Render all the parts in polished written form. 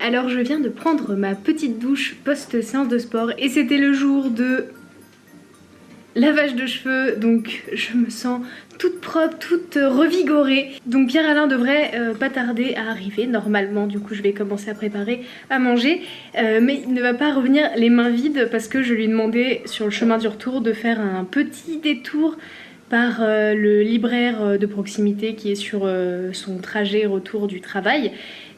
Alors je viens de prendre ma petite douche post-séance de sport et c'était le jour de lavage de cheveux, donc je me sens toute propre, toute revigorée. Donc Pierre-Alain devrait pas tarder à arriver normalement, du coup je vais commencer à préparer à manger. Mais il ne va pas revenir les mains vides parce que je lui ai demandé sur le chemin du retour de faire un petit détour par le libraire de proximité qui est sur son trajet retour du travail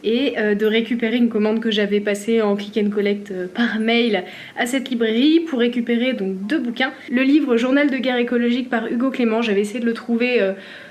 et de récupérer une commande que j'avais passée en click and collect par mail à cette librairie pour récupérer donc 2 bouquins. Le livre Journal de guerre écologique par Hugo Clément, j'avais essayé de le trouver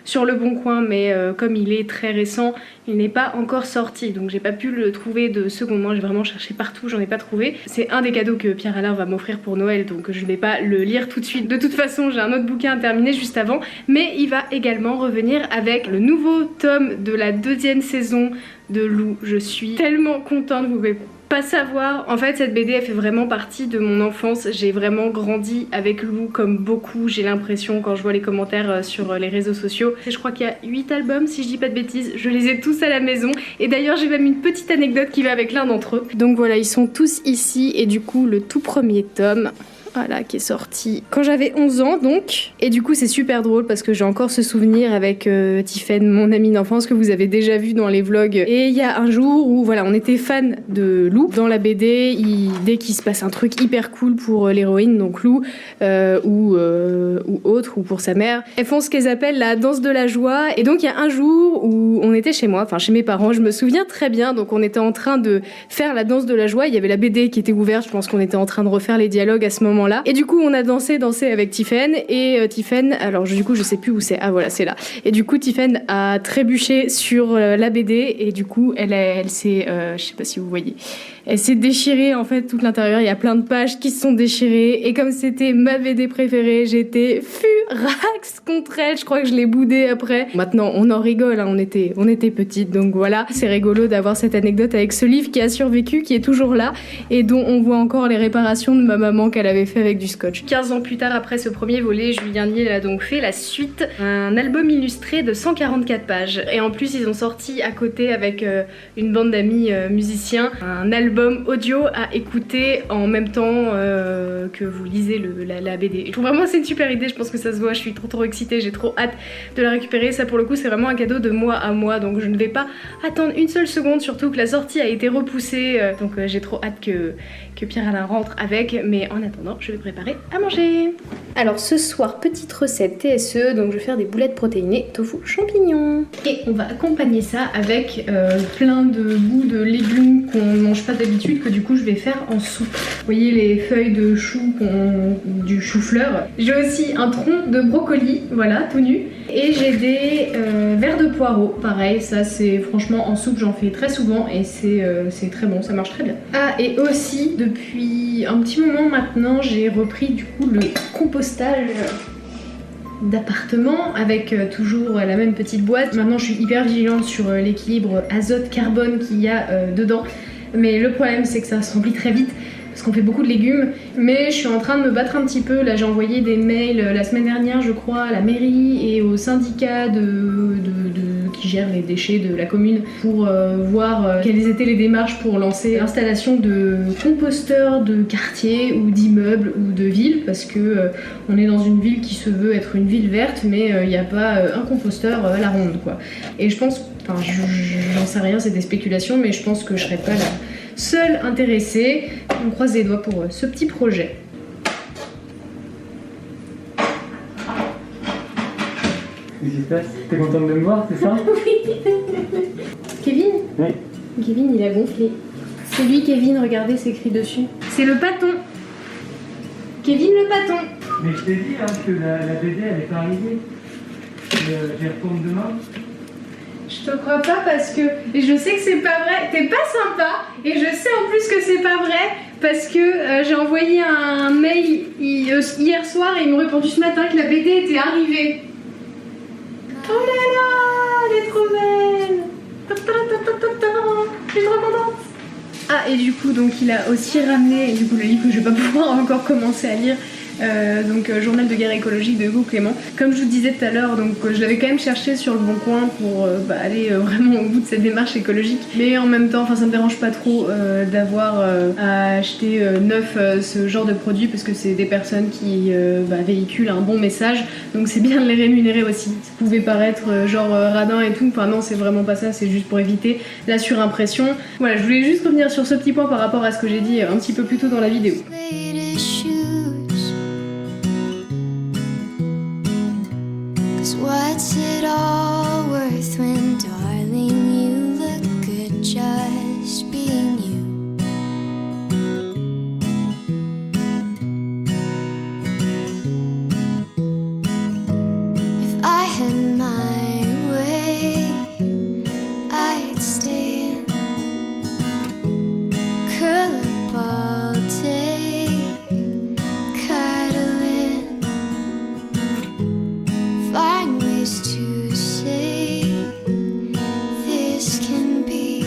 sur Le Bon Coin mais comme il est très récent, il n'est pas encore sorti donc j'ai pas pu le trouver de seconde main, j'ai vraiment cherché partout, j'en ai pas trouvé. C'est un des cadeaux que Pierre-Alain va m'offrir pour Noël donc je vais pas le lire tout de suite. De toute façon j'ai un autre bouquin à terminer juste avant, mais il va également revenir avec le nouveau tome de la 2e saison de Lou. Je suis tellement contente, vous pouvez pas savoir. En fait cette BD elle fait vraiment partie de mon enfance, j'ai vraiment grandi avec Lou comme beaucoup, j'ai l'impression quand je vois les commentaires sur les réseaux sociaux. Et je crois qu'il y a 8 albums si je dis pas de bêtises, je les ai tous à la maison et d'ailleurs j'ai même une petite anecdote qui va avec l'un d'entre eux. Donc voilà, ils sont tous ici et du coup le tout premier tome, voilà, qui est sorti quand j'avais 11 ans donc. Et du coup c'est super drôle parce que j'ai encore ce souvenir avec Tiffen, mon amie d'enfance que vous avez déjà vu dans les vlogs. Et il y a un jour où voilà, on était fan de Lou. Dans la BD, dès qu'il se passe un truc hyper cool pour l'héroïne, donc Lou, ou autre, ou pour sa mère, elles font ce qu'elles appellent la danse de la joie. Et donc il y a un jour où on était chez moi, enfin chez mes parents, je me souviens très bien, donc on était en train de faire la danse de la joie, il y avait la BD qui était ouverte, je pense qu'on était en train de refaire les dialogues à ce moment là. Et du coup on a dansé avec Tiffen et Tiffen, alors du coup je sais plus où c'est, ah voilà c'est là. Et du coup Tiffen a trébuché sur la BD et du coup elle s'est, je sais pas si vous voyez, elle s'est déchirée en fait tout l'intérieur, il y a plein de pages qui se sont déchirées et comme c'était ma BD préférée, j'étais furax contre elle, je crois que je l'ai boudée après. Maintenant on en rigole, hein, on était petites donc voilà. C'est rigolo d'avoir cette anecdote avec ce livre qui a survécu, qui est toujours là et dont on voit encore les réparations de ma maman qu'elle avait fait avec du scotch. 15 ans plus tard après ce premier volet, Julien Niel a donc fait la suite, un album illustré de 144 pages et en plus ils ont sorti à côté avec une bande d'amis musiciens un album audio à écouter en même temps que vous lisez la BD. Je trouve vraiment c'est une super idée, je pense que ça se voit, je suis trop excitée, j'ai trop hâte de la récupérer. Ça pour le coup c'est vraiment un cadeau de moi à moi donc je ne vais pas attendre une seule seconde, surtout que la sortie a été repoussée donc j'ai trop hâte que Pierre-Alain rentre avec, mais en attendant je vais préparer à manger. Alors ce soir petite recette TSE, donc je vais faire des boulettes protéinées tofu champignons et on va accompagner ça avec plein de bouts de légumes qu'on ne mange pas d'habitude, que du coup je vais faire en soupe. Vous voyez les feuilles de chou, du chou-fleur. J'ai aussi un tronc de brocoli, voilà, tout nu. Et j'ai des verres de poireaux, pareil, ça c'est franchement en soupe j'en fais très souvent et c'est très bon, ça marche très bien. Ah et aussi depuis un petit moment maintenant j'ai repris du coup le compostage d'appartement avec toujours la même petite boîte. Maintenant je suis hyper vigilante sur l'équilibre azote-carbone qu'il y a dedans, mais le problème c'est que ça se remplit très vite parce qu'on fait beaucoup de légumes, mais je suis en train de me battre un petit peu. Là j'ai envoyé des mails la semaine dernière je crois à la mairie et au syndicat qui gère les déchets de la commune pour voir quelles étaient les démarches pour lancer l'installation de composteurs de quartier ou d'immeubles ou de villes, parce que on est dans une ville qui se veut être une ville verte mais il n'y a pas un composteur à la ronde quoi. Et je pense, enfin j'en sais rien, c'est des spéculations, mais je pense que je serais pas la seule intéressée. On croise les doigts pour ce petit projet. Qu'est-ce qui se passe? T'es contente de me voir, c'est ça? Oui. Kevin? Oui. Kevin il a gonflé. C'est lui Kevin, regardez c'est écrit dessus. C'est le paton. Kevin le paton. Mais je t'ai dit hein, que la BD elle est pas arrivée. J'y retourne demain. Je te crois pas parce que je sais que c'est pas vrai, t'es pas sympa et je sais en plus que c'est pas vrai parce que j'ai envoyé un mail hier soir et ils m'ont répondu ce matin que la BD était arrivée. Oh là là, elle est trop belle. Je suis trop contente. Ah et du coup donc il a aussi ramené du coup le livre que je vais pas pouvoir encore commencer à lire, Journal de guerre écologique de Hugo Clément. Comme je vous disais tout à l'heure, donc je l'avais quand même cherché sur le bon coin pour aller vraiment au bout de cette démarche écologique, mais en même temps, ça me dérange pas trop d'avoir à acheter neuf ce genre de produit parce que c'est des personnes qui véhiculent un bon message, donc c'est bien de les rémunérer aussi. Ça pouvait paraître radin et tout, enfin non, c'est vraiment pas ça, c'est juste pour éviter la surimpression. Voilà, je voulais juste revenir sur ce petit point par rapport à ce que j'ai dit un petit peu plus tôt dans la vidéo. What's it all worth when, darling, you look good just being you? If I had my way, I'd stay in, curl up all day, cuddle in, find ways to say this can be.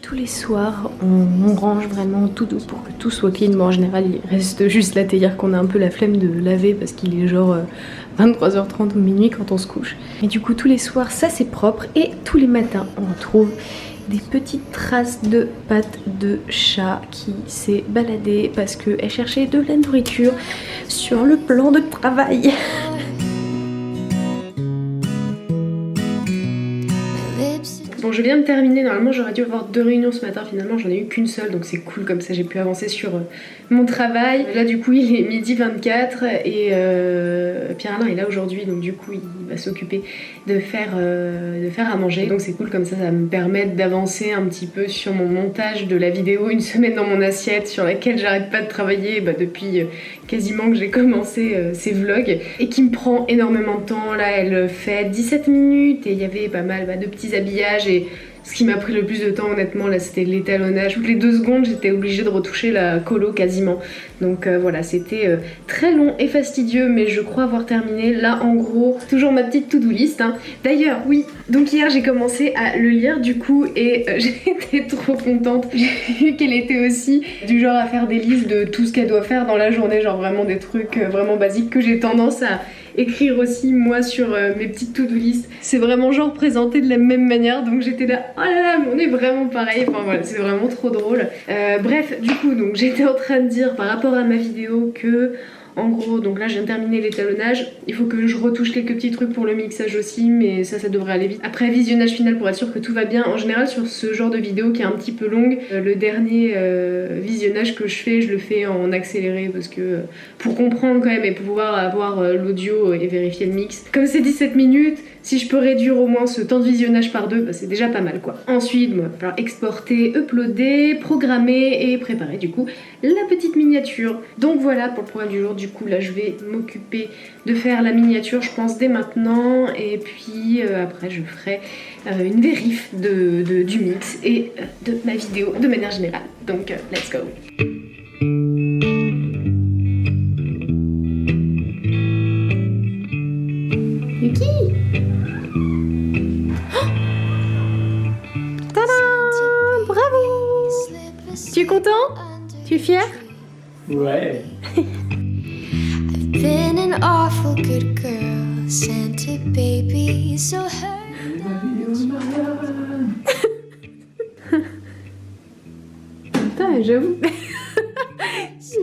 Tous les soirs, on range vraiment tout pour que tout soit clean. Bon, en général, il reste juste la théière qu'on a un peu la flemme de laver parce qu'il est 23h30 ou minuit quand on se couche. Et du coup, tous les soirs, ça c'est propre. Et tous les matins, on retrouve des petites traces de pattes de chat qui s'est baladée parce qu'elle cherchait de la nourriture sur le plan de travail. Bon, je viens de terminer, normalement j'aurais dû avoir 2 réunions ce matin, finalement j'en ai eu qu'une seule, donc c'est cool, comme ça j'ai pu avancer sur mon travail. Là du coup il est 12h24 et Pierre-Alain est là aujourd'hui, donc du coup il va s'occuper de faire à manger. Donc c'est cool, comme ça me permet d'avancer un petit peu sur mon montage de la vidéo, une semaine dans mon assiette, sur laquelle j'arrête pas de travailler depuis quasiment que j'ai commencé ces vlogs, et qui me prend énormément de temps. Là elle fait 17 minutes et il y avait pas mal de petits habillages, et ce qui m'a pris le plus de temps honnêtement là c'était l'étalonnage. Toutes les 2 secondes j'étais obligée de retoucher la colo quasiment, donc voilà, c'était très long et fastidieux, mais je crois avoir terminé. Là en gros, toujours ma petite to-do list hein. D'ailleurs oui, donc hier j'ai commencé à le lire du coup, et j'étais trop contente. J'ai vu qu'elle était aussi du genre à faire des listes de tout ce qu'elle doit faire dans la journée, genre vraiment des trucs vraiment basiques que j'ai tendance à écrire aussi moi sur mes petites to-do list. C'est vraiment genre présenté de la même manière, donc j'étais là, oh là là, mais on est vraiment pareil, enfin voilà, c'est vraiment trop drôle. Bref, du coup, donc j'étais en train de dire par rapport à ma vidéo que, en gros, donc là je viens de terminer l'étalonnage, il faut que je retouche quelques petits trucs pour le mixage aussi, mais ça devrait aller vite. Après visionnage final pour être sûr que tout va bien. En général sur ce genre de vidéo qui est un petit peu longue, le dernier visionnage que je fais, je le fais en accéléré parce que pour comprendre quand même et pour pouvoir avoir l'audio et vérifier le mix. Comme c'est 17 minutes, si je peux réduire au moins ce temps de visionnage par 2, c'est déjà pas mal quoi. Ensuite, il va falloir exporter, uploader, programmer et préparer du coup la petite miniature. Donc voilà pour le programme du jour. Du coup là je vais m'occuper de faire la miniature je pense dès maintenant, et puis après je ferai une vérif du mix et de ma vidéo de manière générale. Donc let's go. Yuki! Tadam! Bravo! Tu es content? Tu es fier? Ouais. Been an awful good girl, Santa baby, so hurt. Putain, j'avoue.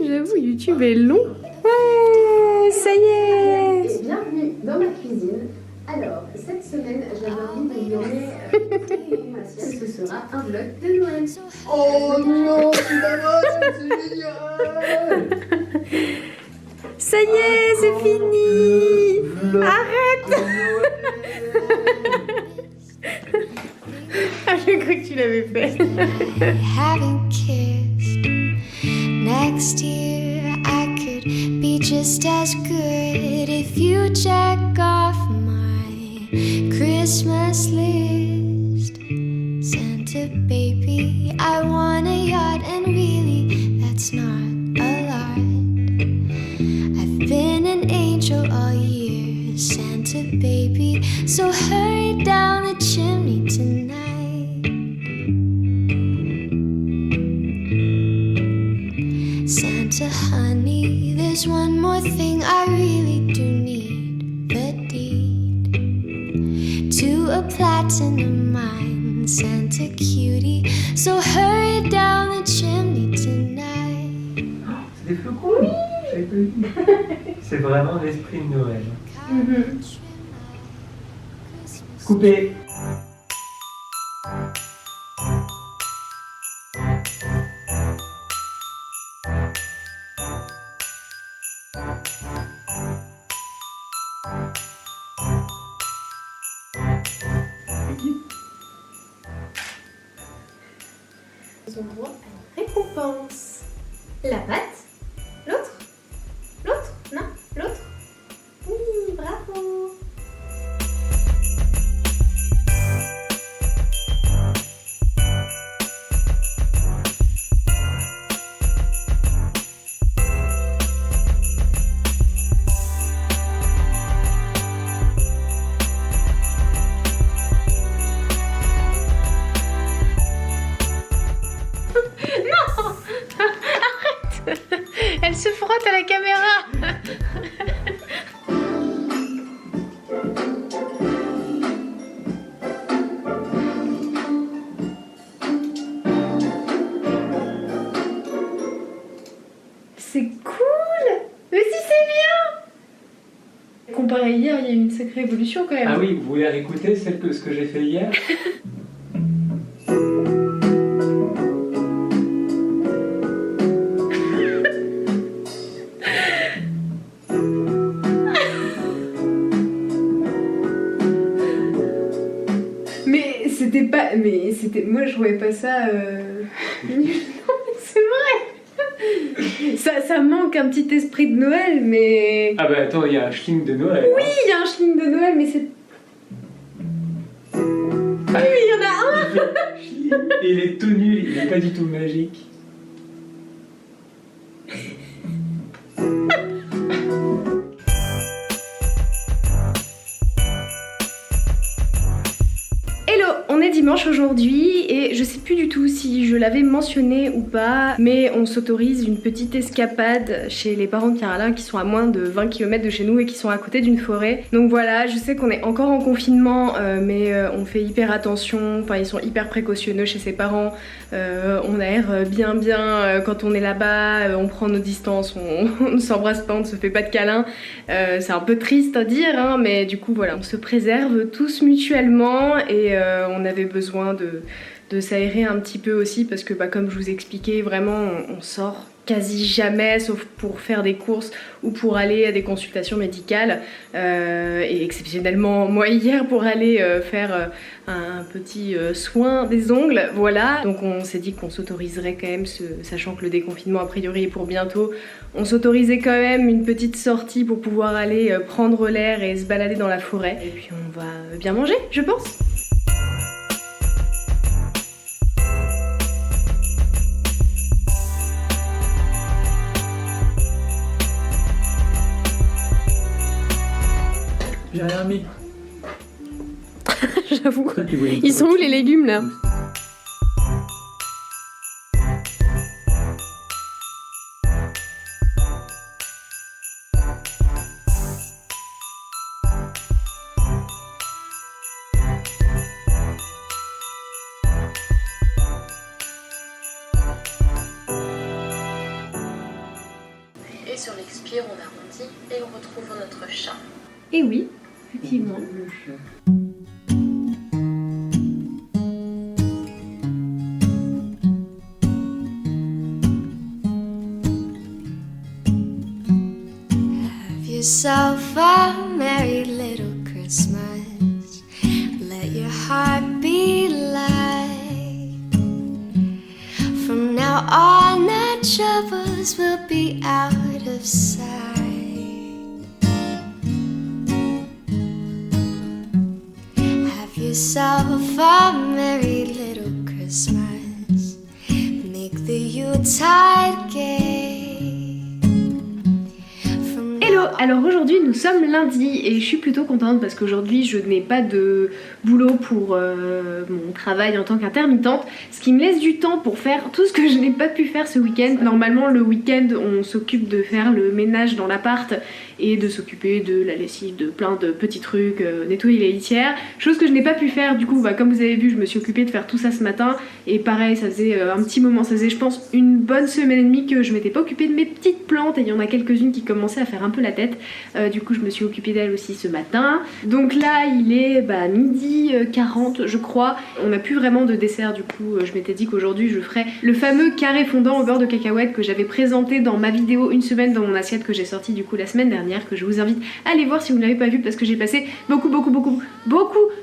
J'avoue, YouTube est long. Ouais, ça y est. Bienvenue dans ma cuisine. Alors, cette semaine, j'avais envie de donner mon assiette. Ce sera un vlog de Noël. Oh non, c'est pas vrai, c'est génial. Ça y est, c'est fini. Arrête. Ah, j'ai cru que tu l'avais fait. Haven't kissed. Next year I could be just as good if you check off my Christmas list. Santa baby, I want a yacht, and really that's not a lot. I've been an angel all year, Santa baby, so hurry down the chimney tonight. Santa honey, the there's one more thing I really do need, the deed to a platinum mine, Santa cutie. So hurry down the chimney tonight. C'est des flocons. Oui. J'avais pas vu. C'est vraiment l'esprit de Noël. Coupé. Ils ont droit à une récompense. La patte. L'autre. L'autre. Non, l'autre. Oui, bravo. Elle se frotte à la caméra. C'est cool. Mais si c'est bien. Comparé à hier, il y a eu une sacrée évolution quand même. Ah oui, vous voulez réécouter ce que j'ai fait hier? Mais c'était... Moi, je voyais pas ça... Non, c'est vrai. Ça manque un petit esprit de Noël, mais... Ah bah attends, il y a un schling de Noël. Oui, il y a un schling de Noël, mais c'est... Oui, il y en a un. Et il est tout nul, il est pas du tout magique. On est dimanche aujourd'hui et je sais plus du tout si je l'avais mentionné ou pas, mais on s'autorise une petite escapade chez les parents de Caroline qui sont à moins de 20 km de chez nous et qui sont à côté d'une forêt. Donc voilà, je sais qu'on est encore en confinement, mais on fait hyper attention, enfin ils sont hyper précautionneux chez ses parents, on aère bien quand on est là-bas, on prend nos distances, on ne s'embrasse pas, on ne se fait pas de câlins, c'est un peu triste à dire, hein, mais du coup voilà, on se préserve tous mutuellement et on avait besoin de s'aérer un petit peu aussi parce que bah, comme je vous expliquais, vraiment on sort quasi jamais sauf pour faire des courses ou pour aller à des consultations médicales et exceptionnellement moi hier pour aller faire un petit soin des ongles, voilà. Donc on s'est dit qu'on s'autoriserait quand même, sachant que le déconfinement a priori est pour bientôt, on s'autorisait quand même une petite sortie pour pouvoir aller prendre l'air et se balader dans la forêt et puis on va bien manger je pense. J'ai rien mis. J'avoue. Ils sont où les légumes là? Et sur l'expire, on arrondit et on retrouve notre chat. Et oui, effectivement. Have yourself a merry little Christmas. Let your heart be light. From now on, our troubles will be out of sight. Yourself a merry little Christmas. Make the Yuletide gay. Hello, alors aujourd'hui nous sommes lundi et je suis plutôt contente parce qu'aujourd'hui je n'ai pas de boulot pour mon travail en tant qu'intermittente, ce qui me laisse du temps pour faire tout ce que je n'ai pas pu faire ce week-end. Normalement le week-end on s'occupe de faire le ménage dans l'appart et de s'occuper de la lessive, de plein de petits trucs, nettoyer les litières, chose que je n'ai pas pu faire. Du coup comme vous avez vu, je me suis occupée de faire tout ça ce matin et pareil, ça faisait un petit moment, ça faisait je pense une bonne semaine et demie que je m'étais pas occupée de mes petites plantes et il y en a quelques-unes qui commençaient à faire un peu la tête. Du coup je me suis occupée d'elles aussi ce matin. Donc là il est midi 40 je crois. On n'a plus vraiment de dessert, du coup je m'étais dit qu'aujourd'hui je ferais le fameux carré fondant au beurre de cacahuète que j'avais présenté dans ma vidéo une semaine dans mon assiette que j'ai sorti du coup la semaine dernière, que je vous invite à aller voir si vous ne l'avez pas vu parce que j'ai passé beaucoup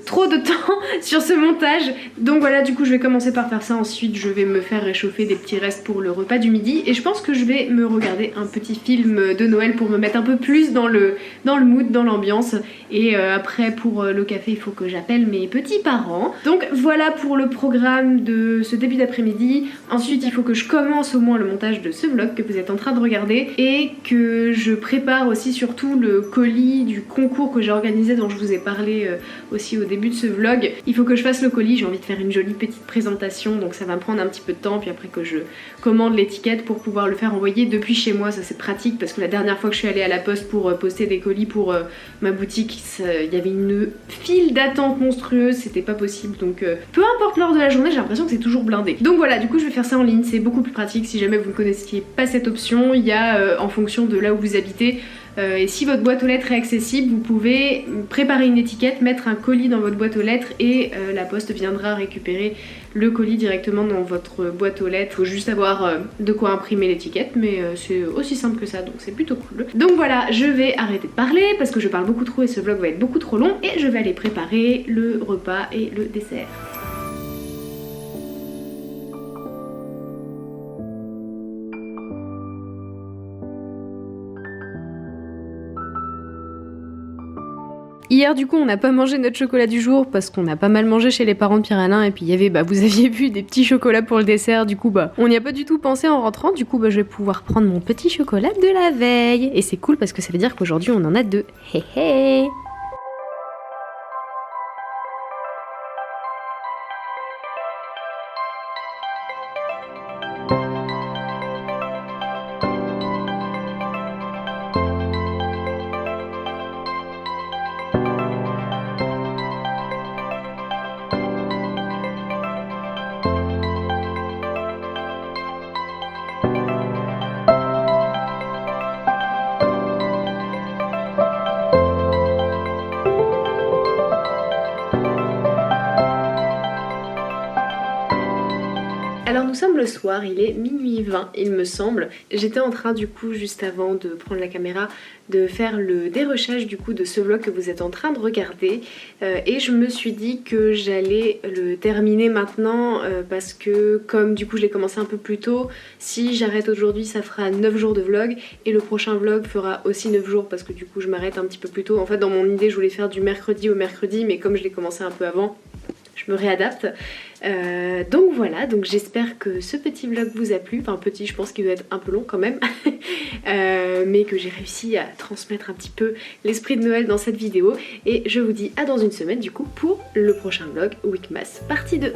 trop de temps sur ce montage. Donc voilà, du coup je vais commencer par faire ça, ensuite je vais me faire réchauffer des petits restes pour le repas du midi et je pense que je vais me regarder un petit film de Noël pour me mettre un peu plus dans le mood, dans l'ambiance. Et après pour le café il faut que j'appelle mes petits parents. Donc voilà pour le programme de ce début d'après-midi. Ensuite il faut que je commence au moins le montage de ce vlog que vous êtes en train de regarder et que je prépare aussi surtout le colis du concours que j'ai organisé dont je vous ai parlé aussi au début de ce vlog. Il faut que je fasse le colis, j'ai envie de faire une jolie petite présentation donc ça va me prendre un petit peu de temps, puis après que je commande l'étiquette pour pouvoir le faire envoyer depuis chez moi. Ça c'est pratique parce que la dernière fois que je suis allée à la poste pour poster des colis pour ma boutique, il y avait une file d'attente monstrueuse, c'était pas possible. Donc peu importe l'heure de la journée, j'ai l'impression que c'est toujours blindé. Donc voilà, du coup je vais faire ça en ligne, c'est beaucoup plus pratique. Si jamais vous ne connaissiez pas cette option, il y a en fonction de là où vous habitez et si votre boîte aux lettres est accessible, vous pouvez préparer une étiquette, mettre un colis dans votre boîte aux lettres et la poste viendra récupérer le colis directement dans votre boîte aux lettres. Faut juste avoir de quoi imprimer l'étiquette, mais c'est aussi simple que ça, donc c'est plutôt cool. Donc voilà, je vais arrêter de parler parce que je parle beaucoup trop et ce vlog va être beaucoup trop long et je vais aller préparer le repas et le dessert. Hier du coup on n'a pas mangé notre chocolat du jour parce qu'on a pas mal mangé chez les parents de Pierre-Alain et puis il y avait, vous aviez vu, des petits chocolats pour le dessert. Du coup on n'y a pas du tout pensé en rentrant. Du coup je vais pouvoir prendre mon petit chocolat de la veille et c'est cool parce que ça veut dire qu'aujourd'hui on en a deux. Hé hé. Alors nous sommes le soir, il est minuit 20 il me semble. J'étais en train du coup juste avant de prendre la caméra de faire le dérochage du coup de ce vlog que vous êtes en train de regarder et je me suis dit que j'allais le terminer maintenant parce que comme du coup je l'ai commencé un peu plus tôt, si j'arrête aujourd'hui ça fera 9 jours de vlog et le prochain vlog fera aussi 9 jours parce que du coup je m'arrête un petit peu plus tôt. En fait dans mon idée je voulais faire du mercredi au mercredi mais comme je l'ai commencé un peu avant, je me réadapte. Donc voilà, donc j'espère que ce petit vlog vous a plu, enfin petit, je pense qu'il doit être un peu long quand même, mais que j'ai réussi à transmettre un petit peu l'esprit de Noël dans cette vidéo et je vous dis à dans une semaine du coup pour le prochain vlog Weekmas partie 2.